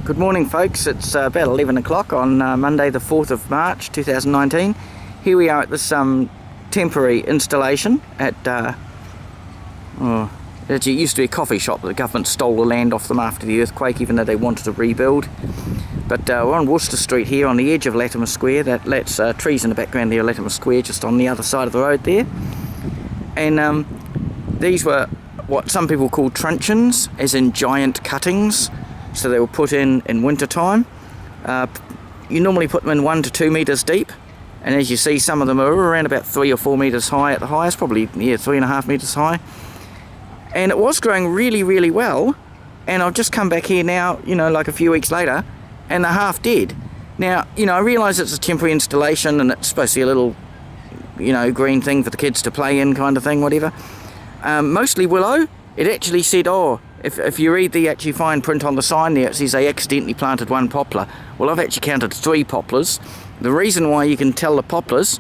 Good morning folks, it's about 11 o'clock on Monday the 4th of March 2019. Here we are at this temporary installation at, it used to be a coffee shop, but the government stole the land off them after the earthquake, even though they wanted to rebuild. But we're on Worcester Street here on the edge of Latimer Square. That's trees in the background there, Latimer Square, just on the other side of the road there. And these were what some people call truncheons, as in giant cuttings. So they were put in winter time. You normally put them in 1 to 2 meters deep, and as you see, some of them are around about 3 or 4 meters high at the highest, probably 3.5 meters high. And it was growing really well, and I've just come back here now, like a few weeks later, and they're half dead. Now, I realise it's a temporary installation and it's supposed to be a little, green thing for the kids to play in, kind of thing, whatever. Mostly willow. It actually said, if you read the actually fine print on the sign there, it says they accidentally planted 1 poplar. Well, I've actually counted 3 poplars. The reason why you can tell the poplars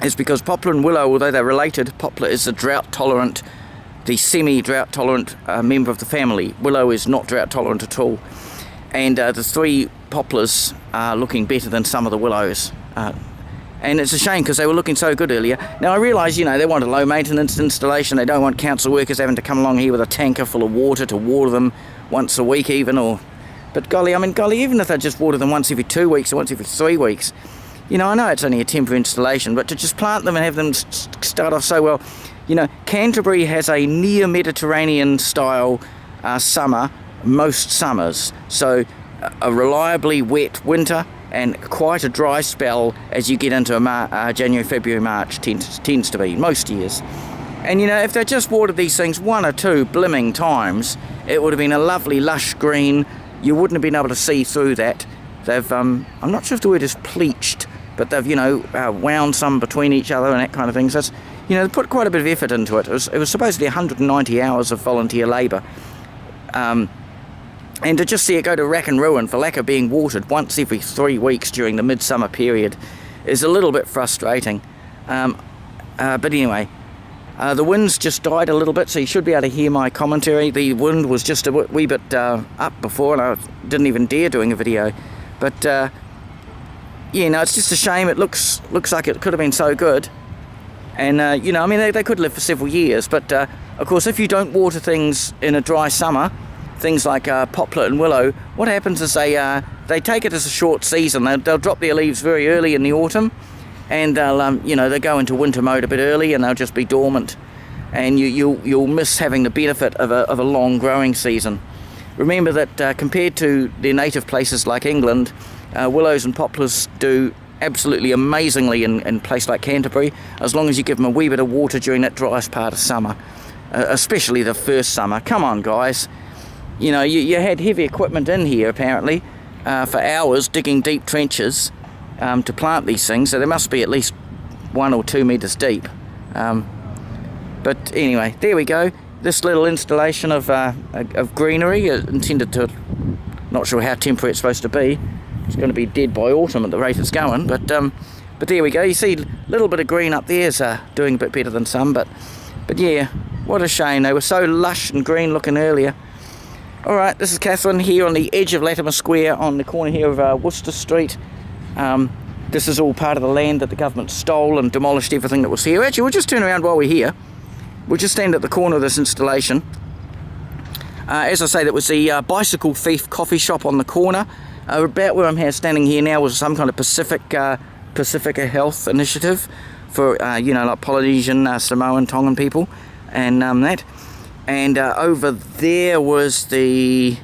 is because poplar and willow, although they're related, poplar is the semi-drought tolerant member of the family. Willow is not drought tolerant at all. And the 3 poplars are looking better than some of the willows. And it's a shame because they were looking so good earlier. Now I realise, they want a low maintenance installation. They don't want council workers having to come along here with a tanker full of water to water them once a week even. But golly, even if they just water them once every 2 weeks or once every 3 weeks, I know it's only a temporary installation, but to just plant them and have them start off so well. Canterbury has a near Mediterranean style summer most summers. So a reliably wet winter and quite a dry spell as you get into January, February, March tends to be most years. And if they just watered these things 1 or 2 blimming times, it would have been a lovely lush green. You wouldn't have been able to see through that. They've I'm not sure if the word is pleached, but they've wound some between each other and that kind of thing. So it's, they put quite a bit of effort into it. It was supposedly 190 hours of volunteer labour. And to just see it go to rack and ruin for lack of being watered once every 3 weeks during the midsummer period is a little bit frustrating. But anyway, the wind's just died a little bit, so you should be able to hear my commentary. The wind was just a wee bit up before, and I didn't even dare doing a video. But it's just a shame. It looks like it could have been so good. And they could live for several years. But of course, if you don't water things in a dry summer, things like poplar and willow, what happens is they take it as a short season. They'll drop their leaves very early in the autumn, and they'll go into winter mode a bit early, and they'll just be dormant, and you'll miss having the benefit of a long growing season. Remember that compared to their native places like England, willows and poplars do absolutely amazingly in a place like Canterbury, as long as you give them a wee bit of water during that driest part of summer, especially the first summer. Come on, guys. You had heavy equipment in here apparently for hours digging deep trenches to plant these things, so they must be at least 1 or 2 meters deep. But anyway, there we go. This little installation of greenery intended to, not sure how temporary it's supposed to be. It's going to be dead by autumn at the rate it's going, but there we go. You see a little bit of green up there is doing a bit better than some, but yeah, what a shame. They were so lush and green looking earlier. Alright, this is Catherine here on the edge of Latimer Square on the corner here of Worcester Street. This is all part of the land that the government stole and demolished everything that was here. Actually, we'll just turn around while we're here. We'll just stand at the corner of this installation. As I say, that was the Bicycle Thief coffee shop on the corner. About where I'm standing here now was some kind of Pacifica Health initiative for, like Polynesian, Samoan, Tongan people and that. And over there was the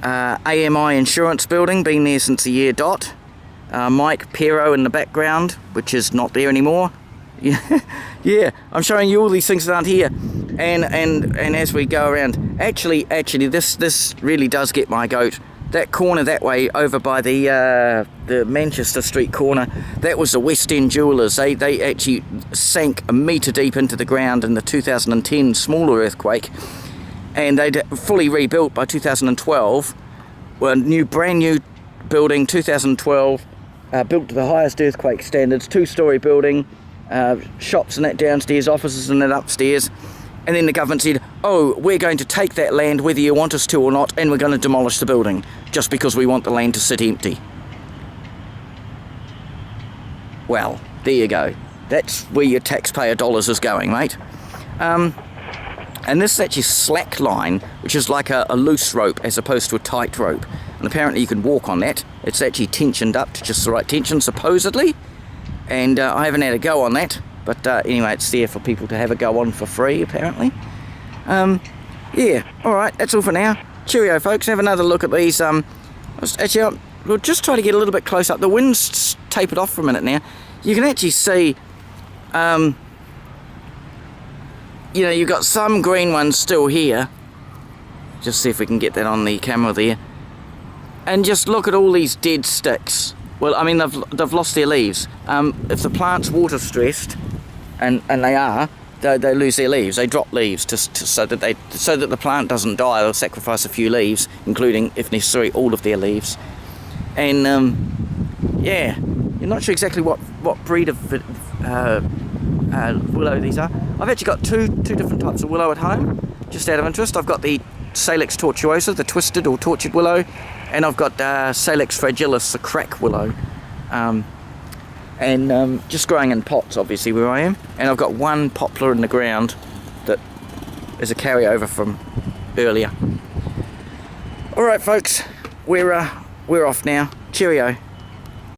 AMI insurance building, been there since the year dot. Mike Pero in the background, which is not there anymore. Yeah, I'm showing you all these things that aren't here. And as we go around, actually, this really does get my goat. That corner that way over by the Manchester Street corner, that was the West End Jewellers. They actually sank a metre deep into the ground in the 2010 smaller earthquake, and they'd fully rebuilt by 2012. Well, brand new building, 2012, built to the highest earthquake standards, 2-storey building, shops and that downstairs, offices and that upstairs, And then the government said, oh, we're going to take that land whether you want us to or not, and we're going to demolish the building just because we want the land to sit empty. Well, there you go. That's where your taxpayer dollars is going, mate. And this is actually slack line, which is like a loose rope as opposed to a tight rope. And apparently you can walk on that. It's actually tensioned up to just the right tension, supposedly. And I haven't had a go on that. But anyway, it's there for people to have a go on for free, apparently. Yeah, alright, that's all for now. Cheerio, folks. Have another look at these. Actually, we'll just try to get a little bit close up. The wind's tapered off for a minute now. You can actually see, you know, you've got some green ones still here. Just see if we can get that on the camera there. And just look at all these dead sticks. Well, I mean, they've lost their leaves. If the plant's water stressed, and they are, they lose their leaves. They drop leaves so that the plant doesn't die. They'll sacrifice a few leaves, including, if necessary, all of their leaves. And yeah, you're not sure exactly what breed of willow these are. I've actually got two different types of willow at home, just out of interest. I've got the Salix tortuosa, the twisted or tortured willow, and I've got Salix fragilis, the crack willow. Just growing in pots, obviously, where I am. And I've got one poplar in the ground that is a carryover from earlier. Alright, folks, we're off now. Cheerio.